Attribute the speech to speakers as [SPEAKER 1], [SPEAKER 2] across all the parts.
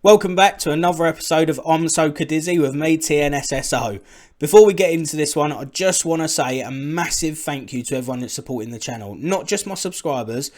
[SPEAKER 1] Welcome back to another episode of I'm So Cadizzy with me, TNSSO. Before we get into this one, I just want to say a massive thank you to everyone that's supporting the channel. Not just my subscribers,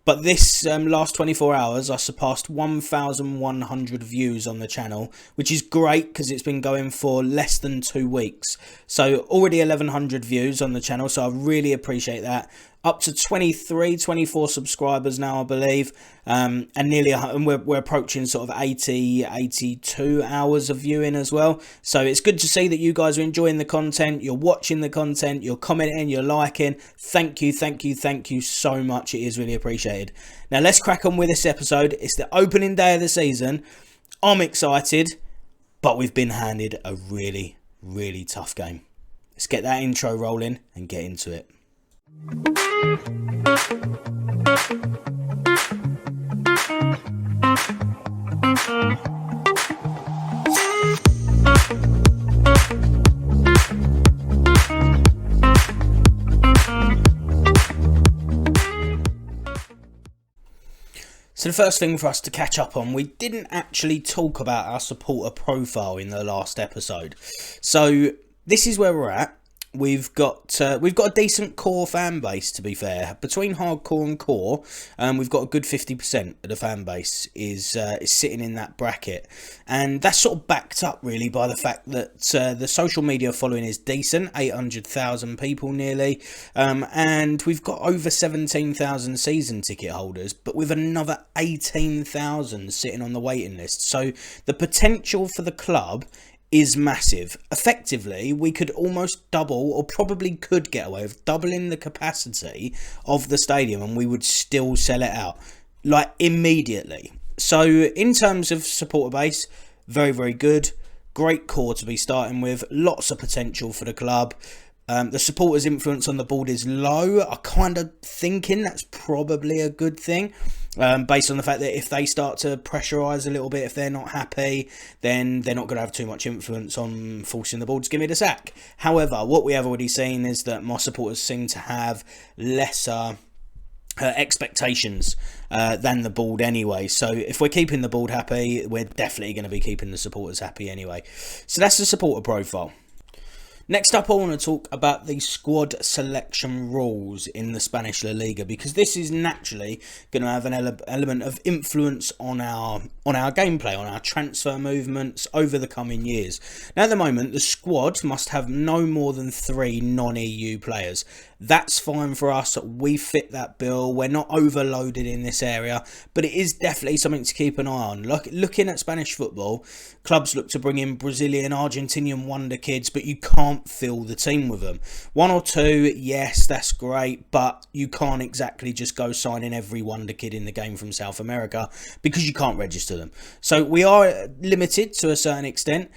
[SPEAKER 1] but this last 24 hours, I surpassed 1,100 views on the channel, which is great because it's been going for less than 2 weeks. So already 1,100 views on the channel, so I really appreciate that. Up to 24 subscribers now, I believe, and we're approaching sort of 82 hours of viewing as well. So it's good to see that you guys are enjoying the content, you're watching the content, you're commenting, you're liking. Thank you so much. It is really appreciated. Now let's crack on with this episode. It's the opening day of the season. I'm excited, but we've been handed a really, really tough game. Let's get that intro rolling and get into it. So the first thing for us to catch up on, we didn't actually talk about our supporter profile in the last episode. So this is where we're at. We've got a decent core fan base, to be fair. Between hardcore and core, we've got a good 50% of the fan base is sitting in that bracket, and that's sort of backed up really by the fact that the social media following is decent, 800,000 people nearly, and we've got over 17,000 season ticket holders, but with another 18,000 sitting on the waiting list. So the potential for the club is massive. Effectively, we could almost double, or probably could get away with doubling the capacity of the stadium, and we would still sell it out like immediately. So in terms of supporter base, very, very good. Great core to be starting with. Lots of potential for the club. The supporters' influence on the board is low. I'm kind of thinking that's probably a good thing, based on the fact that if they start to pressurise a little bit, if they're not happy, then they're not going to have too much influence on forcing the board to give me the sack. However, what we have already seen is that my supporters seem to have lesser expectations than the board anyway. So if we're keeping the board happy, we're definitely going to be keeping the supporters happy anyway. So that's the supporter profile. Next up, I want to talk about the squad selection rules in the Spanish La Liga, because this is naturally going to have an element of influence on our gameplay, on our transfer movements over the coming years. Now, at the moment, the squad must have no more than 3 non-EU players. That's fine for us. We fit that bill. We're not overloaded in this area, but it is definitely something to keep an eye on. Looking at Spanish football, clubs look to bring in Brazilian, Argentinian wonder kids, but you can't fill the team with them. 1 or 2, yes, that's great, but you can't exactly just go signing every wonder kid in the game from South America because you can't register them. So we are limited to a certain extent.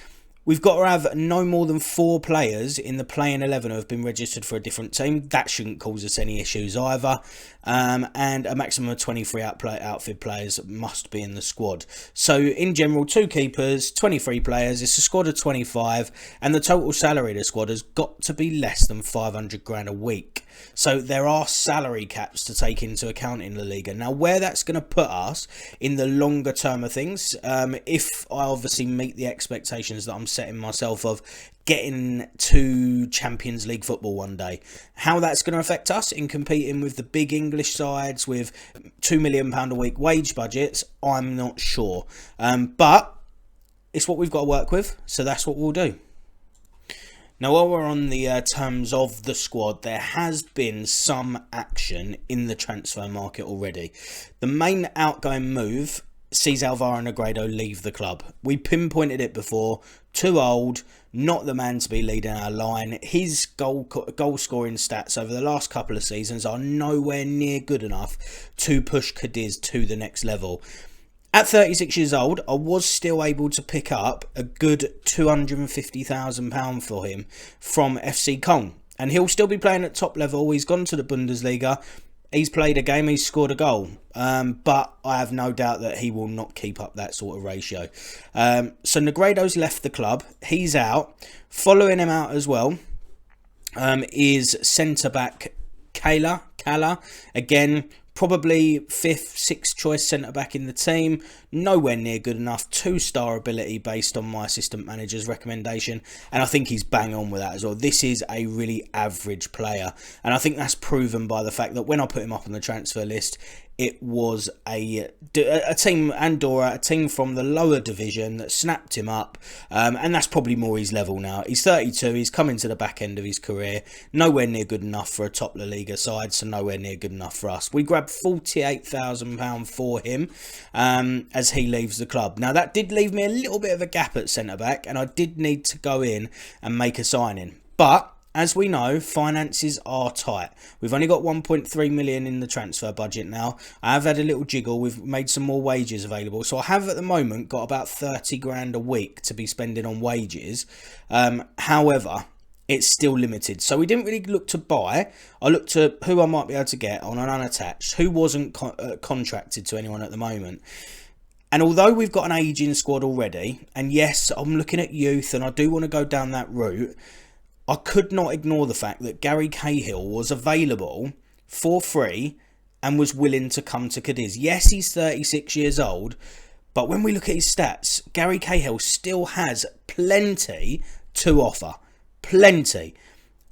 [SPEAKER 1] We've got to have no more than 4 players in the playing 11 who have been registered for a different team. That shouldn't cause us any issues either. And a maximum of 23 outfield players must be in the squad. So in general, 2 keepers, 23 players. It's a squad of 25, and the total salary of the squad has got to be less than 500 grand a week. So there are salary caps to take into account in La Liga. Now, where that's going to put us in the longer term of things, if I obviously meet the expectations that I'm setting myself of getting to Champions League football one day, how that's going to affect us in competing with the big English sides with £2 million a week wage budgets, I'm not sure. But it's what we've got to work with, so that's what we'll do. Now, while we're on the terms of the squad, there has been some action in the transfer market already. The main outgoing move sees Alvaro Negredo leave the club. We pinpointed it before. Too old, not the man to be leading our line. His goal scoring stats over the last couple of seasons are nowhere near good enough to push Cadizzy to the next level. At 36 years old, I was still able to pick up a good £250,000 for him from FC Köln. And he'll still be playing at top level. He's gone to the Bundesliga. He's played a game, he's scored a goal. But I have no doubt that he will not keep up that sort of ratio. So Negredo's left the club. He's out. Following him out as well is centre-back Kala. Again, Probably 5th, 6th choice centre-back in the team. Nowhere near good enough. 2-star ability based on my assistant manager's recommendation. And I think he's bang on with that as well. This is a really average player. And I think that's proven by the fact that when I put him up on the transfer list, it was a team, Andorra, a team from the lower division that snapped him up. And that's probably more his level now. He's 32. He's coming to the back end of his career. Nowhere near good enough for a top La Liga side. So nowhere near good enough for us. We grabbed £48,000 for him as he leaves the club. Now, that did leave me a little bit of a gap at centre-back. And I did need to go in and make a signing. But as we know, finances are tight. We've only got 1.3 million in the transfer budget now. I have had a little jiggle. We've made some more wages available. So I have at the moment got about 30 grand a week to be spending on wages. However, it's still limited. So we didn't really look to buy. I looked at who I might be able to get on an unattached, who wasn't contracted to anyone at the moment. And although we've got an ageing squad already, and yes, I'm looking at youth and I do want to go down that route, I could not ignore the fact that Gary Cahill was available for free and was willing to come to Cadizzy. Yes, he's 36 years old, but when we look at his stats, Gary Cahill still has plenty to offer. Plenty.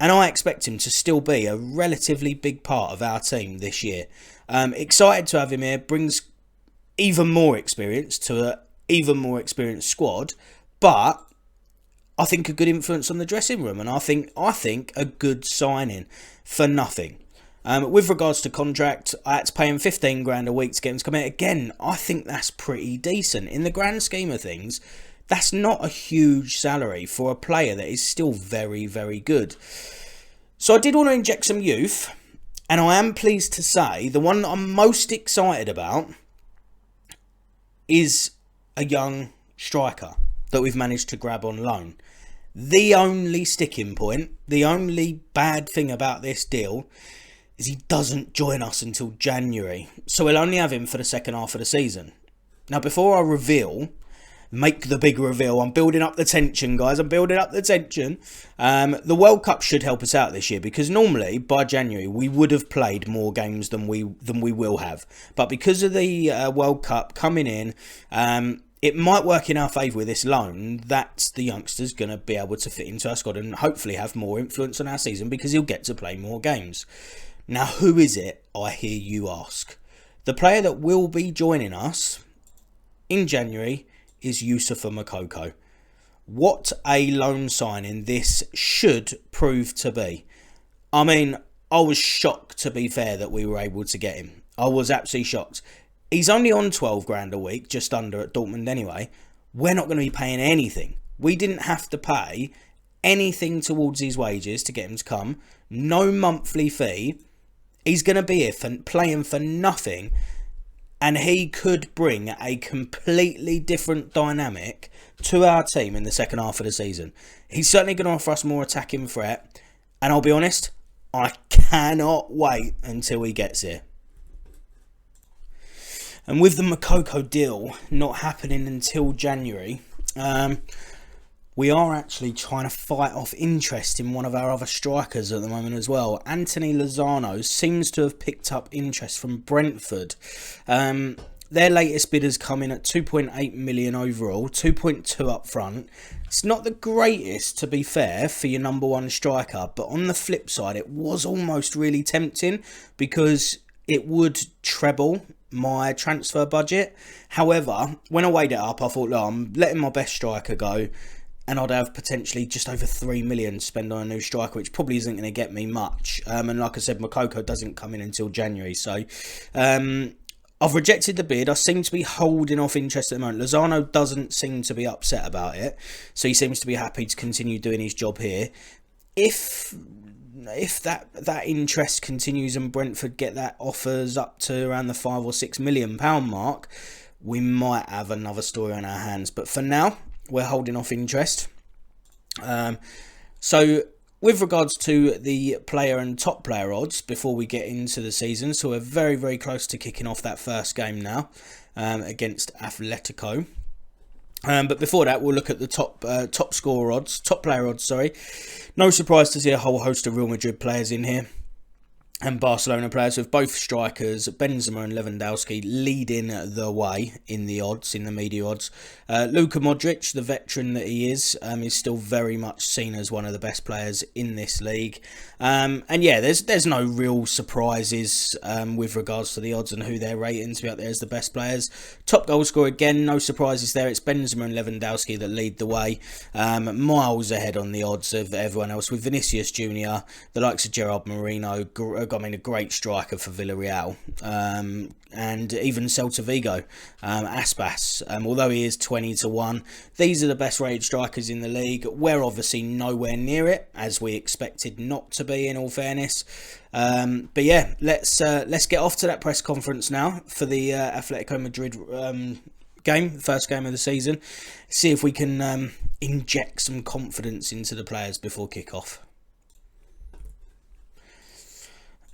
[SPEAKER 1] And I expect him to still be a relatively big part of our team this year. Excited to have him here. Brings even more experience to an even more experienced squad. But I think a good influence on the dressing room, and I think a good signing for nothing. With regards to contract, I had to pay him 15 grand a week to get him to come in. Again, I think that's pretty decent. In the grand scheme of things, that's not a huge salary for a player that is still very, very good. So I did want to inject some youth, and I am pleased to say the one that I'm most excited about is a young striker that we've managed to grab on loan. The only sticking point, the only bad thing about this deal is he doesn't join us until January. So we'll only have him for the second half of the season. Now, before I make the big reveal, I'm building up the tension, guys. I'm building up the tension. The World Cup should help us out this year because normally by January we would have played more games than we will have. But because of the World Cup coming in, it might work in our favour with this loan that the youngster's going to be able to fit into our squad and hopefully have more influence on our season because he'll get to play more games. Now, who is it, I hear you ask? The player that will be joining us in January is Youssoufa Moukoko. What a loan signing this should prove to be. I mean, I was shocked, to be fair, that we were able to get him. I was absolutely shocked. He's only on 12 grand a week, just under at Dortmund anyway. We're not going to be paying anything. We didn't have to pay anything towards his wages to get him to come. No monthly fee. He's going to be here playing for nothing. And he could bring a completely different dynamic to our team in the second half of the season. He's certainly going to offer us more attacking threat. And I'll be honest, I cannot wait until he gets here. And with the Moukoko deal not happening until January, we are actually trying to fight off interest in one of our other strikers at the moment as well. Anthony Lozano seems to have picked up interest from Brentford. Their latest bid has come in at 2.8 million overall, 2.2 up front. It's not the greatest, to be fair, for your number one striker, but on the flip side, it was almost really tempting because it would treble my transfer budget. However, when I weighed it up, I thought, look, I'm letting my best striker go and I'd have potentially just over 3 million to spend on a new striker, which probably isn't going to get me much. And like I said, Moukoko doesn't come in until January. So I've rejected the bid. I seem to be holding off interest at the moment. Lozano doesn't seem to be upset about it. So he seems to be happy to continue doing his job here. If that interest continues and Brentford get that offers up to around the £5 or £6 million mark, we might have another story on our hands. But for now, we're holding off interest. So with regards to the player and top player odds before we get into the season, so we're very, very close to kicking off that first game now against Atletico. But before that, we'll look at the top player odds. No surprise to see a whole host of Real Madrid players in here. and Barcelona players, with both strikers, Benzema and Lewandowski, leading the way in the odds, in the media odds. Luka Modric, the veteran that he is still very much seen as one of the best players in this league. And yeah, there's no real surprises with regards to the odds and who they're rating to be out there as the best players. Top goal scorer, again, no surprises there. It's Benzema and Lewandowski that lead the way, miles ahead on the odds of everyone else, with Vinicius Junior, the likes of Gerard Moreno, a great striker for Villarreal, and even Celta Vigo, Aspas, although he is 20-1. These are the best rated strikers in the league. We're obviously nowhere near it, as we expected not to be, in all fairness. But yeah, let's get off to that press conference now for the Atletico Madrid game, the first game of the season. See if we can inject some confidence into the players before kick-off.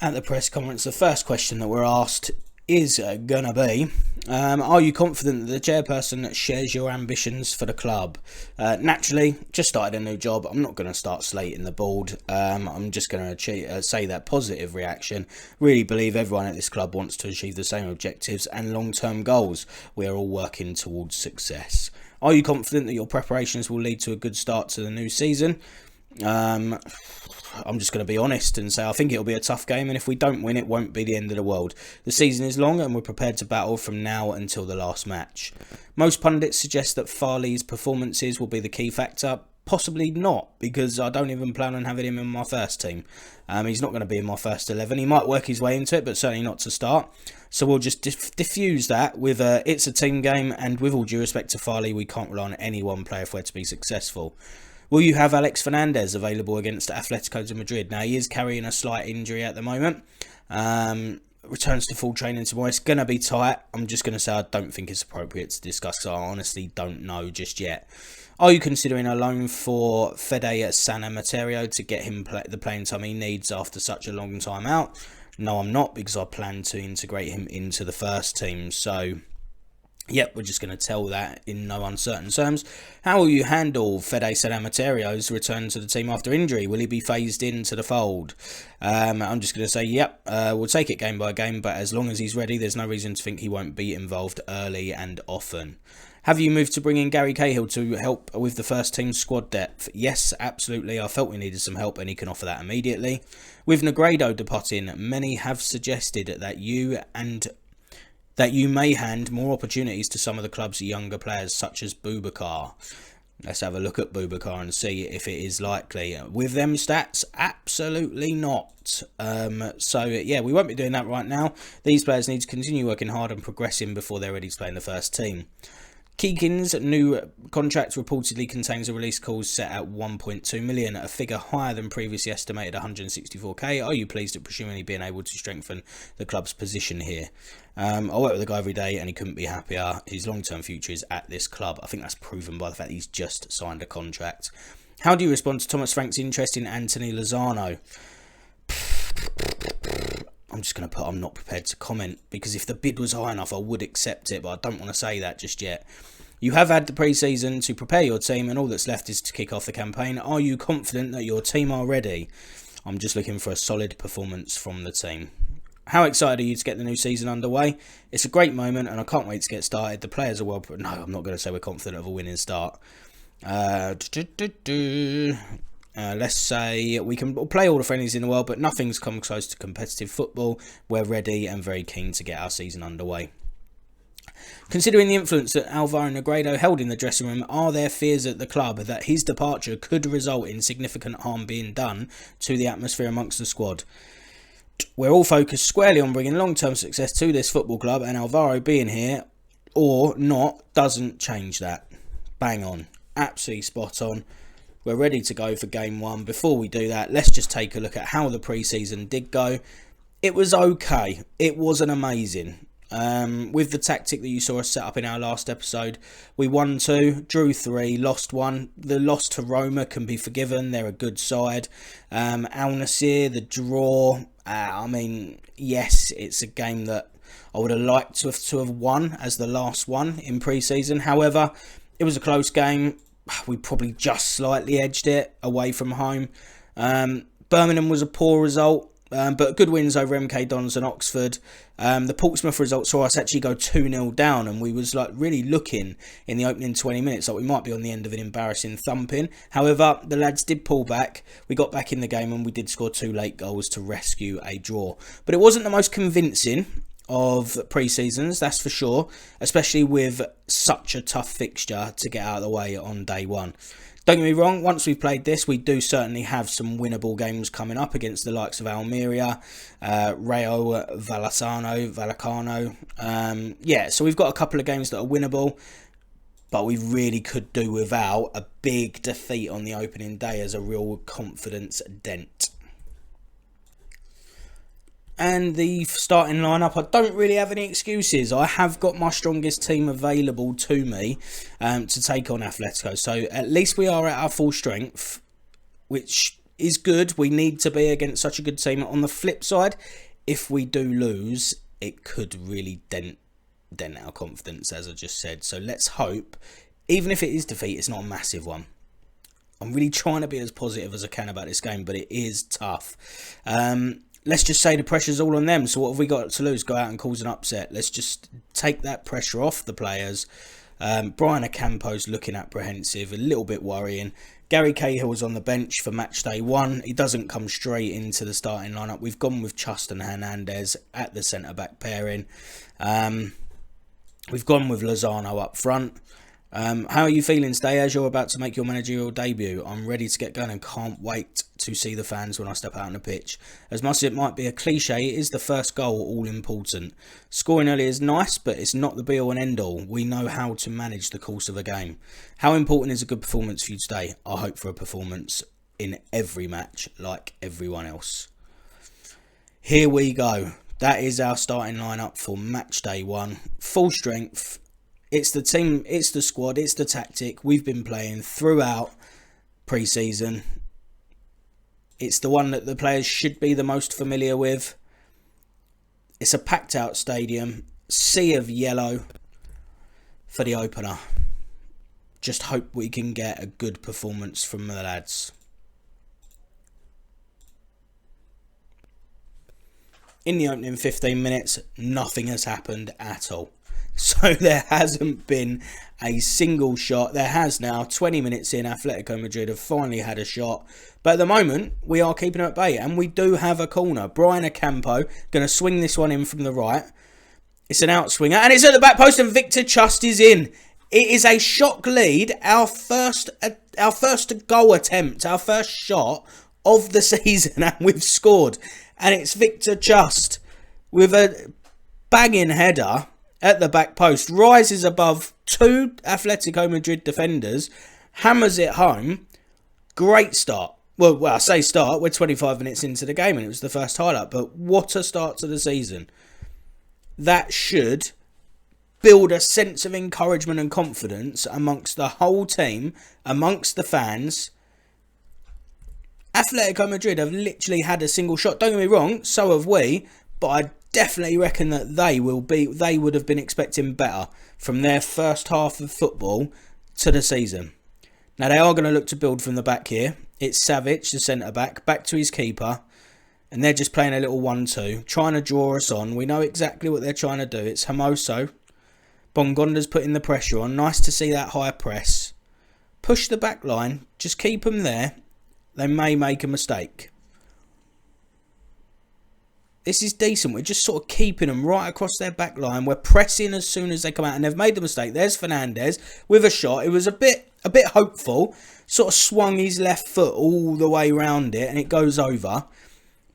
[SPEAKER 1] At the press conference, the first question that we're asked is going to be, are you confident that the chairperson shares your ambitions for the club? Naturally, just started a new job. I'm not going to start slating the board. I'm just going to say that positive reaction. Really believe everyone at this club wants to achieve the same objectives and long-term goals. We are all working towards success. Are you confident that your preparations will lead to a good start to the new season? I'm just going to be honest and say I think it'll be a tough game, and if we don't win, it won't be the end of the world. The season is long and we're prepared to battle from now until the last match. Most pundits suggest that Farley's performances will be the key factor. Possibly not, because I don't even plan on having him in my first team. He's not going to be in my first 11. He might work his way into it, but certainly not to start. So we'll just diffuse that with it's a team game, and with all due respect to Farley, we can't rely on any one player if we're to be successful. Will you have Alex Fernandez available against Atletico de Madrid? Now, he is carrying a slight injury at the moment. Returns to full training tomorrow. It's going to be tight. I'm just going to say I don't think it's appropriate to discuss, because I honestly don't know just yet. Are you considering a loan for Fede San Materio to get him the playing time he needs after such a long time out? No, I'm not, because I plan to integrate him into the first team. So yep, we're just going to tell that in no uncertain terms. How will you handle Fede San Materio's return to the team after injury? Will he be phased into the fold? I'm just going to say, yep, we'll take it game by game, but as long as he's ready, there's no reason to think he won't be involved early and often. Have you moved to bring in Gary Cahill to help with the first team squad depth? Yes, absolutely. I felt we needed some help, and he can offer that immediately. With Negredo departing, many have suggested that you may hand more opportunities to some of the club's younger players, such as Boubacar. Let's have a look at Boubacar and see if it is likely. With them stats, absolutely not. So, yeah, we won't be doing that right now. These players need to continue working hard and progressing before they're ready to play in the first team. Keegan's new contract reportedly contains a release clause set at 1.2 million, a figure higher than previously estimated 164k. Are you pleased at presumably being able to strengthen the club's position here? I work with the guy every day and he couldn't be happier. His long-term future is at this club. I think that's proven by the fact that he's just signed a contract. How do you respond to Thomas Frank's interest in Anthony Lozano? I'm just going to put I'm not prepared to comment, because if the bid was high enough I would accept it, but I don't want to say that just yet. You have had the pre-season to prepare your team and all that's left is to kick off the campaign. Are you confident that your team are ready? I'm just looking for a solid performance from the team. How excited are you to get the new season underway? It's a great moment and I can't wait to get started. The players are well... No, I'm not going to say we're confident of a winning start. Let's say we can play all the friendlies in the world, but nothing's come close to competitive football. We're ready and very keen to get our season underway. Considering the influence that Alvaro Negredo held in the dressing room, are there fears at the club that his departure could result in significant harm being done to the atmosphere amongst the squad? We're all focused squarely on bringing long-term success to this football club, and Alvaro being here or not doesn't change that. Bang on. Absolutely spot on. We're ready to go for game one. Before we do that, let's just take a look at how the pre-season did go. It was okay. It wasn't amazing. With the tactic that you saw us set up in our last episode, we won 2, drew 3, lost 1. The loss to Roma can be forgiven. They're a good side. Al Nassr, the draw. Yes, it's a game that I would have liked to have won as the last one in pre-season. However, it was a close game. We probably just slightly edged it away from home. Birmingham was a poor result. But good wins over MK Dons and Oxford. The Portsmouth results saw us actually go 2-0 down, and we was like really looking in the opening 20 minutes like we might be on the end of an embarrassing thumping. However, the lads did pull back. We got back in the game and we did score 2 late goals to rescue a draw. But it wasn't the most convincing of pre-seasons, that's for sure, especially with such a tough fixture to get out of the way on day one. Don't get me wrong, once we've played this, we do certainly have some winnable games coming up against the likes of Almeria, Rayo Vallecano. So we've got a couple of games that are winnable, but we really could do without a big defeat on the opening day as a real confidence dent. And the starting lineup, I don't really have any excuses. I have got my strongest team available to me to take on Atletico. So at least we are at our full strength, which is good. We need to be against such a good team. On the flip side, if we do lose, it could really dent our confidence, as I just said. So let's hope, even if it is defeat, it's not a massive one. I'm really trying to be as positive as I can about this game, but it is tough. Let's just say the pressure's all on them. So what have we got to lose? Go out and cause an upset. Let's just take that pressure off the players. Brian Ocampo's looking apprehensive, a little bit worrying. Gary Cahill's on the bench for match day 1. He doesn't come straight into the starting lineup. We've gone with Chuston Hernandez at the centre-back pairing. We've gone with Lozano up front. How are you feeling today as you're about to make your managerial debut? I'm ready to get going and can't wait to see the fans when I step out on the pitch. As much as it might be a cliche, it is the first goal all important. Scoring early is nice, but it's not the be-all and end-all. We know how to manage the course of a game. How important is a good performance for you today? I hope for a performance in every match like everyone else. Here we go. That is our starting lineup for match day 1. Full strength. It's the team, it's the squad, it's the tactic we've been playing throughout pre-season. It's the one that the players should be the most familiar with. It's a packed out stadium, sea of yellow for the opener. Just hope we can get a good performance from the lads. In the opening 15 minutes, nothing has happened at all. So there hasn't been a single shot. There has now, 20 minutes in, Atletico Madrid have finally had a shot. But at the moment, we are keeping it at bay. And we do have a corner. Brian Ocampo going to swing this one in from the right. It's an outswinger. And it's at the back post and Victor Chust is in. It is a shock lead. Our first goal attempt. Our first shot of the season. And we've scored. And it's Victor Chust with a banging header at the back post, rises above 2 Atletico Madrid defenders, hammers it home. Great start. Well, I say start, we're 25 minutes into the game and it was the first highlight, but what a start to the season. That should build a sense of encouragement and confidence amongst the whole team, amongst the fans. Atletico Madrid have literally had a single shot. Don't get me wrong, so have we, but I definitely reckon that they would have been expecting better from their first half of football to the season. Now they are going to look to build from the back here. It's Savic, the centre-back, back to his keeper. And they're just playing a little 1-2, trying to draw us on. We know exactly what they're trying to do. It's Hermoso. Bongonda's putting the pressure on. Nice to see that high press. Push the back line. Just keep them there. They may make a mistake. This is decent. We're just sort of keeping them right across their back line. We're pressing as soon as they come out. And they've made the mistake. There's Fernandez with a shot. It was a bit hopeful. Sort of swung his left foot all the way around it. And it goes over.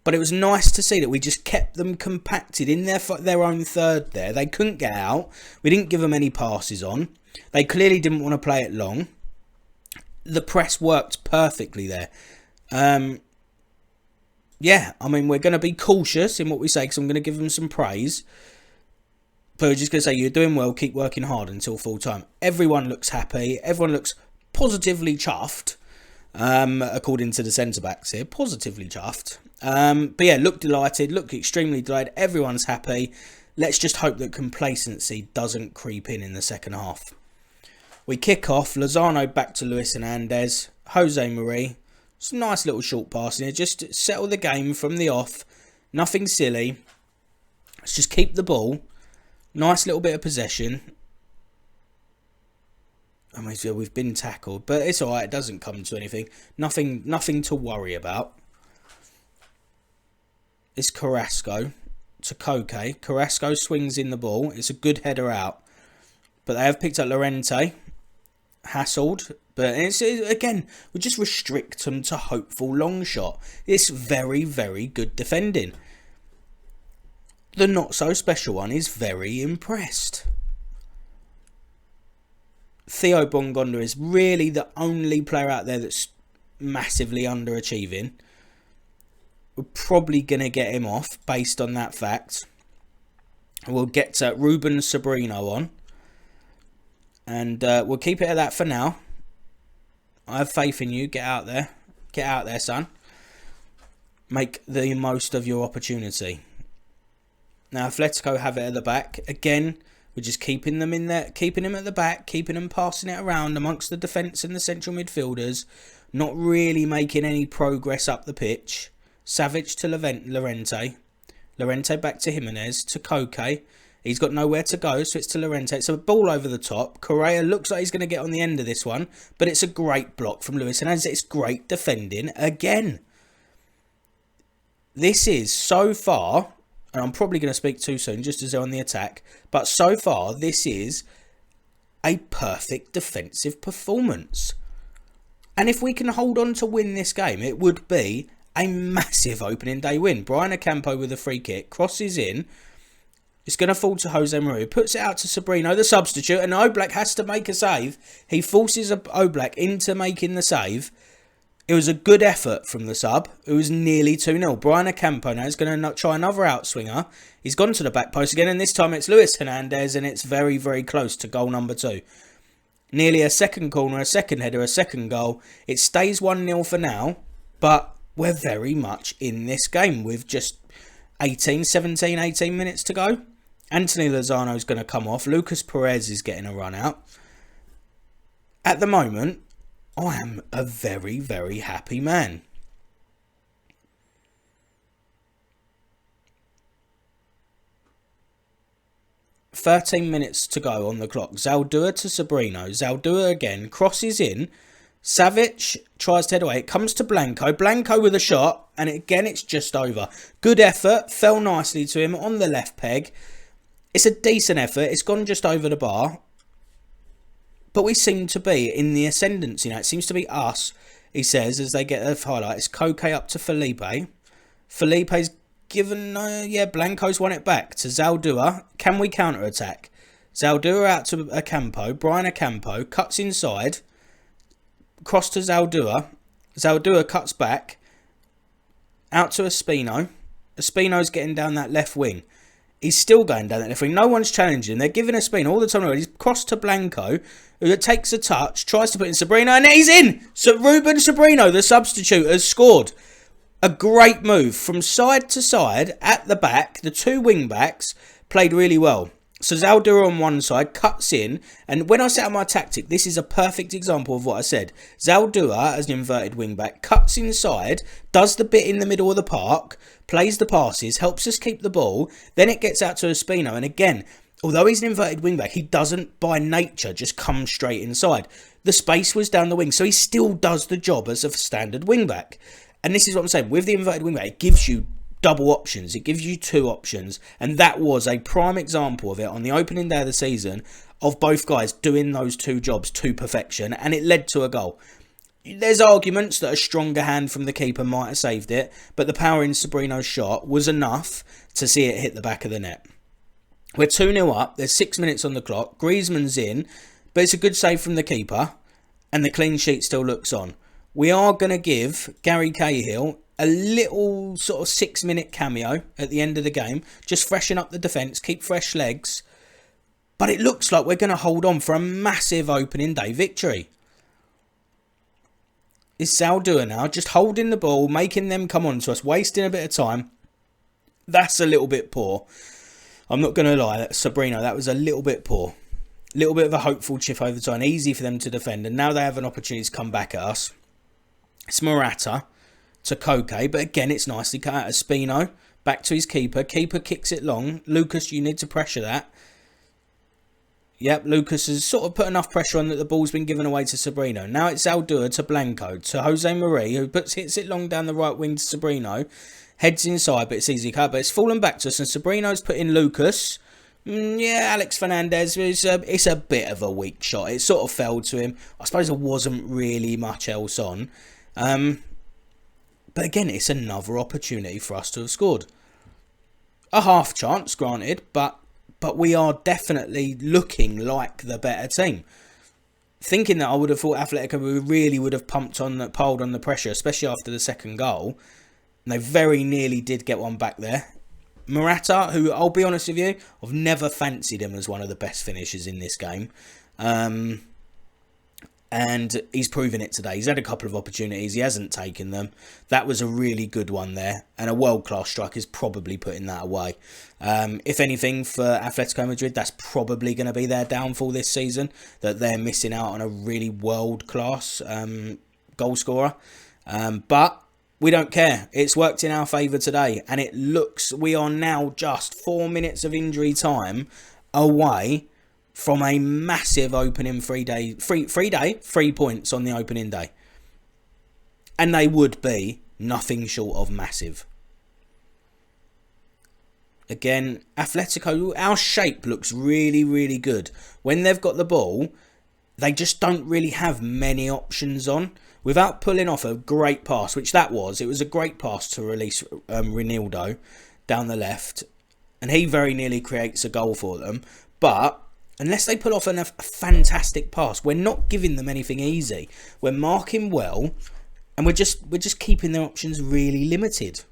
[SPEAKER 1] But it was nice to see that we just kept them compacted in their own third there. They couldn't get out. We didn't give them any passes on. They clearly didn't want to play it long. The press worked perfectly there. Yeah, I mean, we're going to be cautious in what we say because I'm going to give them some praise. But we're just going to say, you're doing well, keep working hard until full time. Everyone looks happy. Everyone looks positively chuffed, according to the centre-backs here. Positively chuffed. But yeah, look delighted, look extremely delighted. Everyone's happy. Let's just hope that complacency doesn't creep in the second half. We kick off. Lozano back to Luis Hernandez. Jose Marie. It's a nice little short pass in here. Just settle the game from the off. Nothing silly. Let's just keep the ball. Nice little bit of possession. I mean, we've been tackled, but it's alright. It doesn't come to anything. Nothing to worry about. It's Carrasco to Koke. Carrasco swings in the ball. It's a good header out. But they have picked up Llorente. Hassled. But it's, again, we just restrict them to hopeful long shot. It's very, very good defending. The not so special one is very impressed. Theo Bongonda is really the only player out there that's massively underachieving. We're probably going to get him off based on that fact. We'll get Ruben Sobrino on. And we'll keep it at that for now. I have faith in you. Get out there. Get out there, son. Make the most of your opportunity. Now, Atletico have it at the back. Again, we're just keeping them in there. Keeping them at the back. Keeping them passing it around amongst the defence and the central midfielders. Not really making any progress up the pitch. Savage to Llorente. Llorente back to Jimenez. To Koke. He's got nowhere to go, so it's to Llorente. It's a ball over the top. Correa looks like he's going to get on the end of this one. But it's a great block from Luis Hernandez. It's great defending again. This is so far, and I'm probably going to speak too soon just as they're on the attack. But so far, this is a perfect defensive performance. And if we can hold on to win this game, it would be a massive opening day win. Brian Ocampo with a free kick. Crosses in. It's going to fall to Jose Maria. Puts it out to Sobrino, the substitute. And Oblak has to make a save. He forces Oblak into making the save. It was a good effort from the sub. It was nearly 2-0. Brian Ocampo now is going to try another outswinger. He's gone to the back post again. And this time it's Luis Hernandez. And it's very, very close to goal number 2. Nearly a second corner, a second header, a second goal. It stays 1-0 for now. But we're very much in this game with just 18 minutes to go. Anthony Lozano is going to come off. Lucas Perez is getting a run out. At the moment, I am a very, very happy man. "13 minutes to go on the clock. Zaldua to Sobrino. Zaldua again. Crosses in. Savic tries to head away. It comes to Blanco. Blanco with a shot. And again, it's just over. Good effort. Fell nicely to him on the left peg. It's a decent effort. It's gone just over the bar. But we seem to be in the ascendancy now. It seems to be us, he says, as they get the highlight. It's Koke up to Felipe. Felipe's given... Blanco's won it back to Zaldua. Can we counter-attack? Zaldua out to Ocampo. Brian Ocampo cuts inside. Cross to Zaldua. Zaldua cuts back. Out to Espino. Espino's getting down that left wing. He's still going down that left wing. No one's challenging. They're giving Espino all the time. He's crossed to Blanco, who takes a touch, tries to put in Sobrino, and he's in! So Ruben Sobrino, the substitute, has scored. A great move from side to side at the back. The two wing backs played really well. So Zaldua on one side cuts in, and when I set up my tactic, this is a perfect example of what I said. Zaldua, as an inverted wing back, cuts inside, does the bit in the middle of the park, plays the passes, helps us keep the ball, then it gets out to Espino, and again, although he's an inverted wing back, he doesn't by nature just come straight inside. The space was down the wing, so he still does the job as a standard wing back. And this is what I'm saying, with the inverted wing back, it gives you double options. It gives you two options, and that was a prime example of it on the opening day of the season, of both guys doing those two jobs to perfection, and it led to a goal. There's arguments that a stronger hand from the keeper might have saved it, but the power in Sobrino's shot was enough to see it hit the back of the net. We're 2-0 up, there's 6 minutes on the clock, Griezmann's in, but it's a good save from the keeper, and the clean sheet still looks on. We are going to give Gary Cahill a little sort of 6-minute cameo at the end of the game. Just freshen up the defence, keep fresh legs. But it looks like we're going to hold on for a massive opening day victory. It's Zaldua now, just holding the ball, making them come on to us, wasting a bit of time. That's a little bit poor. I'm not going to lie, Sobrino, that was a little bit poor. A little bit of a hopeful chip over time, easy for them to defend. And now they have an opportunity to come back at us. It's Morata to Koke, but again, it's nicely cut out. Espino Back to his keeper. Keeper kicks it long. Lucas, you need to pressure that. Yep, Lucas has sort of put enough pressure on that the ball's been given away to Sabrino. Now it's Aldua to Blanco, to Jose Marie, who hits it long down the right wing to Sabrino. Heads inside, but it's easy cut. But it's fallen back to us, and Sabrino's put in Lucas. Yeah, Alex Fernandez, it's a bit of a weak shot. It sort of fell to him. I suppose there wasn't really much else on. But again, it's another opportunity for us to have scored. A half chance, granted, but we are definitely looking like the better team. Thinking that I would have thought Atletico really would have piled on the pressure, especially after the second goal. And they very nearly did get one back there. Morata, who, I'll be honest with you, I've never fancied him as one of the best finishers in this game. And he's proven it today. He's had a couple of opportunities. He hasn't taken them. That was a really good one there. And a world-class strike is probably putting that away. If anything, for Atletico Madrid, that's probably going to be their downfall this season. That they're missing out on a really world-class goal scorer. But we don't care. It's worked in our favour today. And it looks, we are now just 4 minutes of injury time away from a massive opening 3 points on the opening day. And they would be nothing short of massive. Again, Atletico, our shape looks really, really good. When they've got the ball, they just don't really have many options on. Without pulling off a great pass, which that was. It was a great pass to release Ronaldo down the left. And he very nearly creates a goal for them. But unless they pull off a fantastic pass, we're not giving them anything easy. We're marking well, and we're just keeping their options really limited.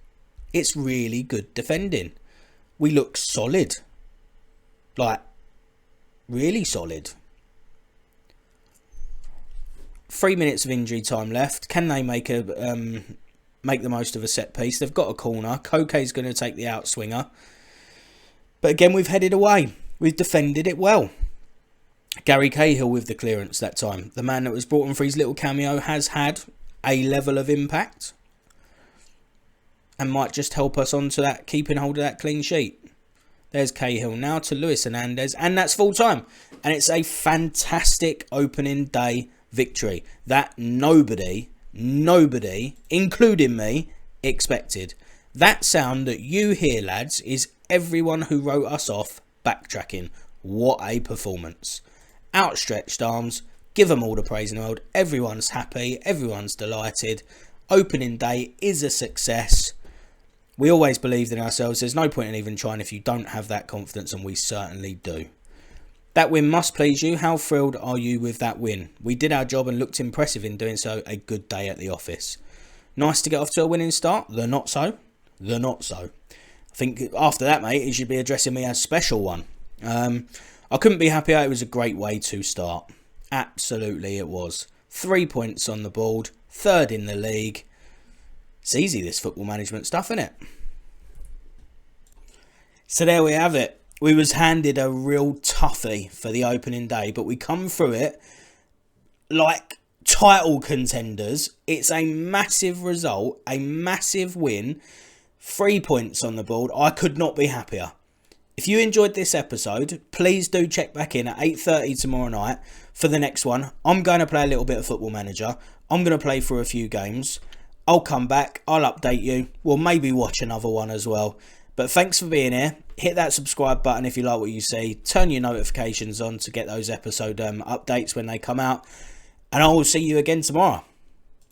[SPEAKER 1] It's really good defending. We look solid, like really solid. 3 minutes of injury time left. Can they make the most of a set piece? They've got a corner. Koke's going to take the outswinger, but again we've headed away. We've defended it well. Gary Cahill with the clearance that time. The man that was brought in for his little cameo has had a level of impact and might just help us onto that, keeping hold of that clean sheet. There's Cahill now to Luis Hernandez, and that's full time. And it's a fantastic opening day victory that nobody, including me, expected. That sound that you hear, lads, is everyone who wrote us off backtracking. What a performance. Outstretched arms, give them all the praise in the world. Everyone's happy, everyone's delighted. Opening day is a success. We always believed in ourselves. There's no point in even trying if you don't have that confidence, and we certainly do. That win must please you. How thrilled are you with that win? We did our job and looked impressive in doing so. A good day at the office. Nice to get off to a winning start. The not so. I think after that, mate, you should be addressing me as special one. I couldn't be happier. It was a great way to start. Absolutely it was. 3 points on the board. Third in the league. It's easy, this football management stuff, isn't it? So there we have it. We was handed a real toughie for the opening day, but we come through it like title contenders. It's a massive result, a massive win. 3 points on the board. I could not be happier. If you enjoyed this episode, please do check back in at 8:30 tomorrow night for the next one. I'm going to play a little bit of Football Manager. I'm going to play through a few games. I'll come back. I'll update you. We'll maybe watch another one as well. But thanks for being here. Hit that subscribe button if you like what you see. Turn your notifications on to get those episode updates when they come out. And I will see you again tomorrow.